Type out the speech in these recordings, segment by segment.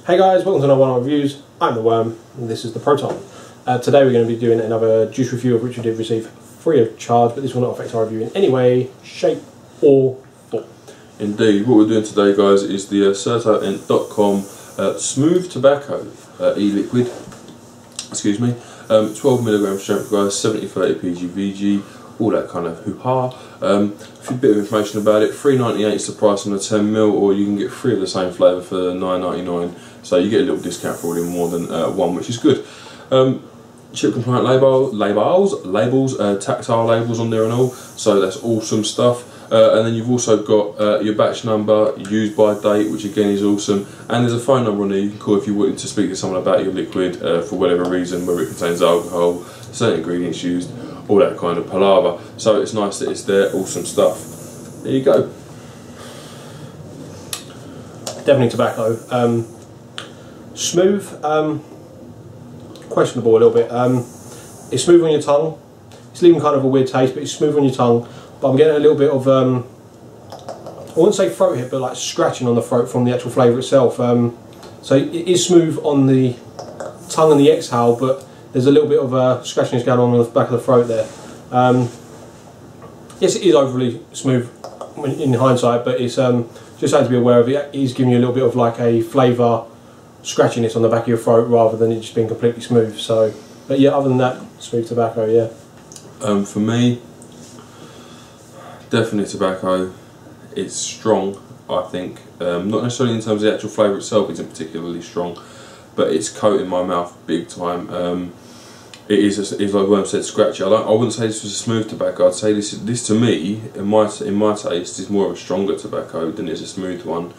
Hey guys, welcome to another one of our reviews. I'm the Worm and this is the Proton. Today we're going to be doing another juice review of which we did receive free of charge, but this will not affect our review in any way, shape or form. Indeed, what we're doing today guys is the certoent.com smooth tobacco e-liquid, excuse me, 12mg strength guys, 70-30 PGVG, all that kind of hoo-ha. A bit of information about it. $3.98 is the price on the 10ml, or you can get 3 of the same flavour for $9.99, so you get a little discount for ordering more than one, which is good. Chip compliant labels, tactile labels on there and all, so that's awesome stuff. And then you've also got your batch number, used by date, which again is awesome, and there's a phone number on there you can call if you wanted to speak to someone about your liquid for whatever reason, whether it contains alcohol, certain ingredients used, all that kind of palaver. So it's nice that it's there, awesome stuff. There you go. Definitely tobacco. Smooth, questionable a little bit. It's smooth on your tongue. It's leaving kind of a weird taste, but it's smooth on your tongue. But I'm getting a little bit of, I wouldn't say throat hit, but like scratching on the throat from the actual flavour itself. So it is smooth on the tongue and the exhale, but there's a little bit of scratching going on the back of the throat there. Yes, it is overly smooth in hindsight, but it's just something to be aware of. It is giving you a little bit of like a flavour scratchiness on the back of your throat rather than it just being completely smooth. So, but yeah, other than that, smooth tobacco, yeah. For me, definitely tobacco. It's strong, I think. Not necessarily in terms of the actual flavour itself isn't particularly strong, but it's coating my mouth big time. It is, it's like Worm said, scratchy. I wouldn't say this was a smooth tobacco. I'd say this to me, in my taste, is more of a stronger tobacco than it's a smooth one.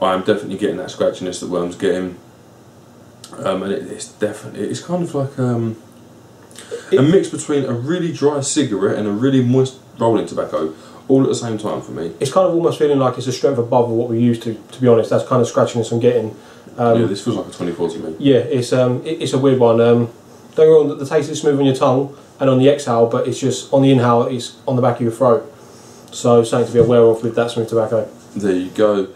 I'm definitely getting that scratchiness that Worm's getting, and it's kind of like a mix between a really dry cigarette and a really moist rolling tobacco, all at the same time for me. It's kind of almost feeling like it's a strength above what we're used to be honest. That's kind of scratchiness I'm getting. Yeah, this feels like a 24 to me. Yeah, it's a weird one. Don't get me wrong, the taste is smooth on your tongue and on the exhale, but it's just on the inhale, it's on the back of your throat. So something to be aware of with that smooth tobacco. There you go.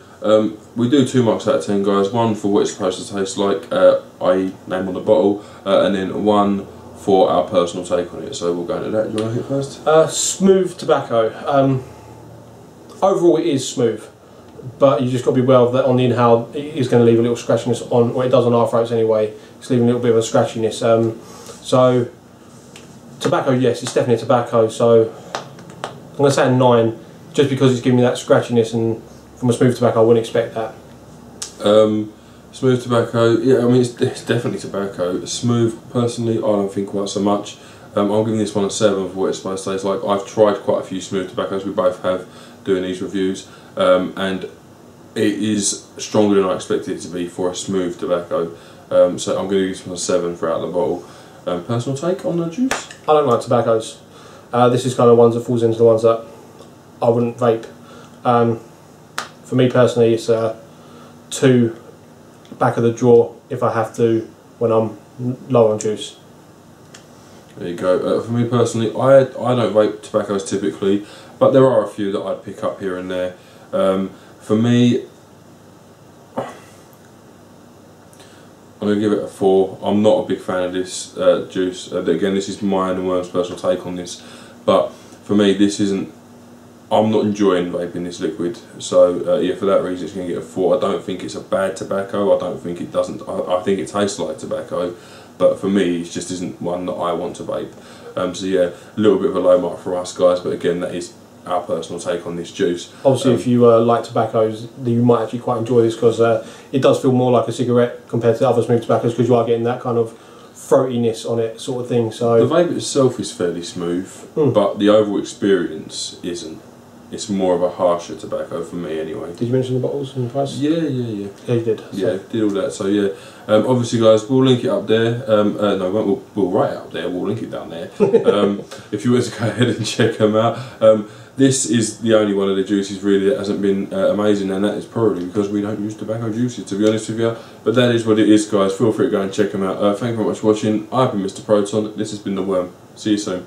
We do 2 marks out of 10 guys, one for what it's supposed to taste like, i.e. name on the bottle, and then one for our personal take on it. So we'll go into that. Do you want to hit first? Smooth tobacco. Overall it is smooth, but you just got to be aware of that on the inhale it is going to leave a little scratchiness on, or it does on our throats anyway. It's leaving a little bit of a scratchiness. So tobacco, yes, it's definitely tobacco. So I'm going to say a 9, just because it's giving me that scratchiness, and from a smooth tobacco I wouldn't expect that. Smooth tobacco, yeah, I mean it's definitely tobacco. Smooth, personally, I don't think quite so much. I'm giving this one a 7 for what it's supposed to taste like. I've tried quite a few smooth tobaccos, we both have, doing these reviews, and it is stronger than I expected it to be for a smooth tobacco. So I'm going to give this one a 7 for out of the bottle. Personal take on the juice? I don't like tobaccos. This is kind of ones that falls into the ones that I wouldn't vape. For me personally, it's 2 back of the drawer if I have to when I'm low on juice. There you go. For me personally, I don't vape tobaccos typically, but there are a few that I'd pick up here and there. For me, I'm going to give it a 4. I'm not a big fan of this juice. Again, this is mine and Worm's personal take on this, but for me this isn't, I'm not enjoying vaping this liquid, so yeah, for that reason it's going to get a 4. I don't think it's a bad tobacco, I don't think it doesn't, I think it tastes like tobacco, but for me it just isn't one that I want to vape. So yeah, a little bit of a low mark for us guys, but again that is our personal take on this juice. Obviously if you like tobaccos, you might actually quite enjoy this, because it does feel more like a cigarette compared to other smooth tobaccos, because you are getting that kind of throatiness on it sort of thing. So the vape itself is fairly smooth, but the overall experience isn't. It's more of a harsher tobacco for me anyway. Did you mention the bottles and the price? Yeah. Yeah, you did. So. Yeah, did all that. So yeah, obviously guys, we'll link it up there. No, we'll write it up there. We'll link it down there. If you want to go ahead and check them out. This is the only one of the juices really that hasn't been amazing, and that is probably because we don't use tobacco juices, to be honest with you. But that is what it is guys. Feel free to go and check them out. Thank you very much for watching. I've been Mr. Proton. This has been the Worm. See you soon.